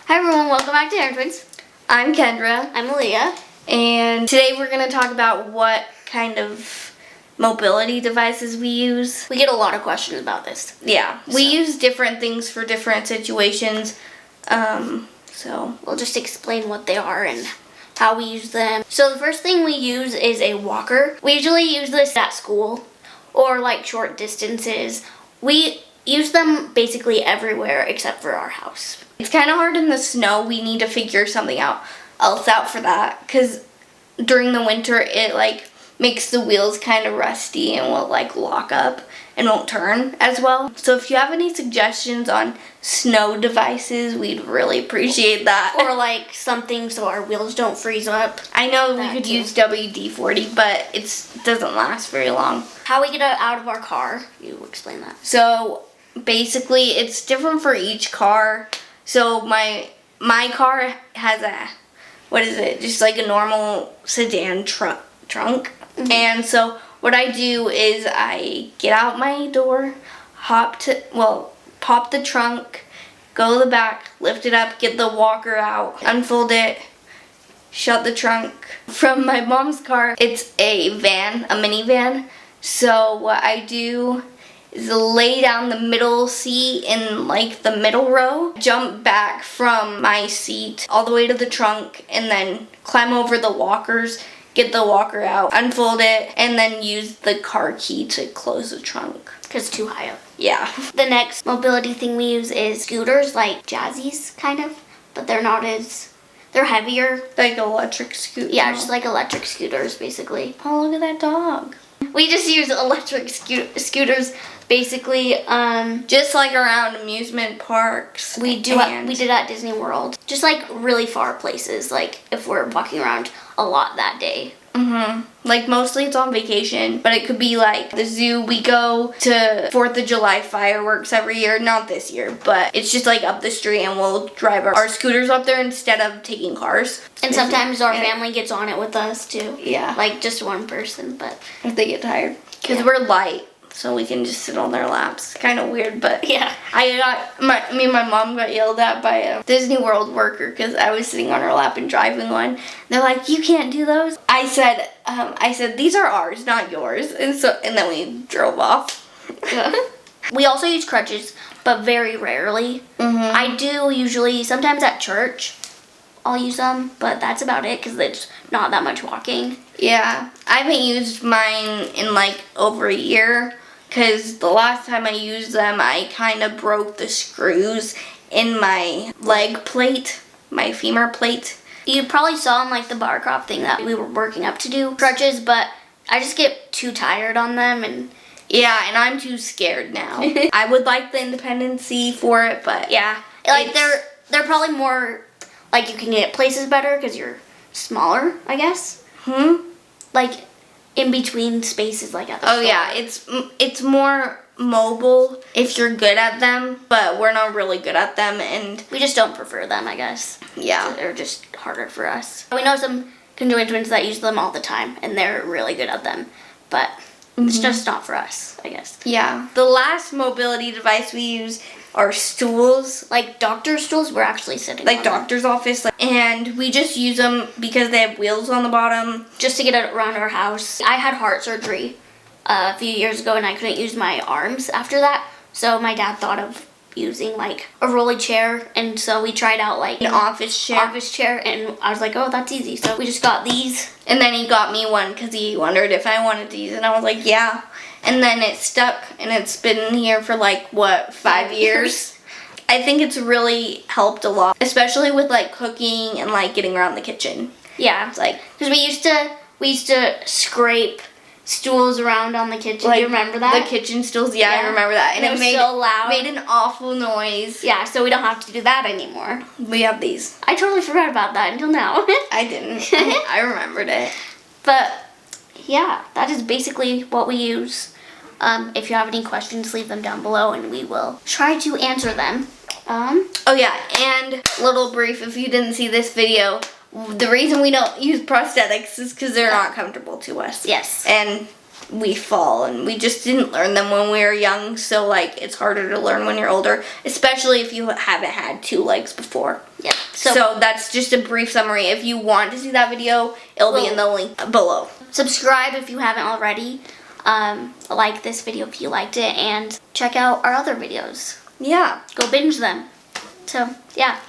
Hi everyone, welcome back to Herrin. I'm Kendra. I'm Aaliyah. And today we're going to talk about what kind of mobility devices we use. We get a lot of questions about this. Yeah, we use different things for different situations. So we'll just explain what they are and how we use them. So the first thing we use is a walker. We usually use this at school or like short distances. We use them basically everywhere except for our house. It's kind of hard in the snow. We need to figure something else out for that, because during the winter it like makes the wheels kind of rusty and will like lock up and won't turn as well. So if you have any suggestions on snow devices, we'd really appreciate that. Or like something so our wheels don't freeze up. I know we could use WD-40, but it doesn't last very long. How we get it out of our car, you explain that. So basically it's different for each car. So my car has just like a normal sedan trunk. Mm-hmm. And so what I do is I get out my door, pop the trunk, go to the back, lift it up, get the walker out, unfold it, shut the trunk. From my mom's car, it's a minivan. So what I do is lay down the middle seat in like the middle row, jump back from my seat all the way to the trunk, and then climb over the walkers, get the walker out, unfold it, and then use the car key to close the trunk. Because it's too high up. Yeah. The next mobility thing we use is scooters, like jazzies kind of, but they're heavier. Like electric scooters. Yeah, just like electric scooters basically. Oh, look at that dog. We just use electric scooters basically just like around amusement parks. We did at Disney World. Just like really far places, like if we're walking around a lot that day. Like mostly it's on vacation, but it could be like the zoo. We go to 4th of July fireworks every year. Not this year, but it's just like up the street, and we'll drive our scooters up there instead of taking cars. And sometimes our family gets on it with us too. Yeah. Like just one person, but if they get tired. Because we're light, so we can just sit on their laps. Kind of weird, but yeah. Me and my mom got yelled at by a Disney World worker because I was sitting on her lap and driving one. They're like, "You can't do those." I said, "These are ours, not yours." And then we drove off. Yeah. We also use crutches, but very rarely. I do usually, sometimes at church, I'll use them, but that's about it because it's not that much walking. Yeah, I haven't used mine in like over a year, because the last time I used them, I kind of broke the screws in my leg plate, my femur plate. You probably saw in like the bar crop thing that we were working up to do crutches, but I just get too tired on them, and yeah, and I'm too scared now. I would like the independency for it, but yeah, like they're probably more like you can get places better because you're smaller, I guess. Like in between spaces, like at the store. Yeah, it's more mobile if you're good at them, but we're not really good at them, and we just don't prefer them, I guess. Yeah, so they're just harder for us. We know some conjoined twins that use them all the time, and they're really good at them, but it's just not for us, I guess. Yeah. The last mobility device we use are stools. Like doctor stools, we're actually sitting like on doctor's office, and we just use them because they have wheels on the bottom. Just to get it around our house. I had heart surgery a few years ago, and I couldn't use my arms after that, so my dad thought of using like a rolly chair, and so we tried out like an office chair, and I was like, oh, that's easy, so we just got these. And then he got me one because he wondered if I wanted to use it, and I was like, yeah. And then it stuck, and it's been here for like, 5 years? I think it's really helped a lot, especially with like cooking and like getting around the kitchen. Yeah, it's like, because we used to scrape stools around on the kitchen. Like, do you remember that? The kitchen stools, yeah, I remember that. And it made so loud. Made an awful noise. Yeah, so we don't have to do that anymore. We have these. I totally forgot about that until now. I didn't. I remembered it. But yeah, that is basically what we use. If you have any questions, leave them down below, and we will try to answer them. Oh yeah, and little brief, if you didn't see this video, the reason we don't use prosthetics is because they're not comfortable to us. Yes. And we fall, and we just didn't learn them when we were young, so like it's harder to learn when you're older, especially if you haven't had two legs before. Yeah. So that's just a brief summary. If you want to see that video, it'll be in the link below. Subscribe if you haven't already. Like this video if you liked it, and check out our other videos. Yeah. Go binge them. So, yeah.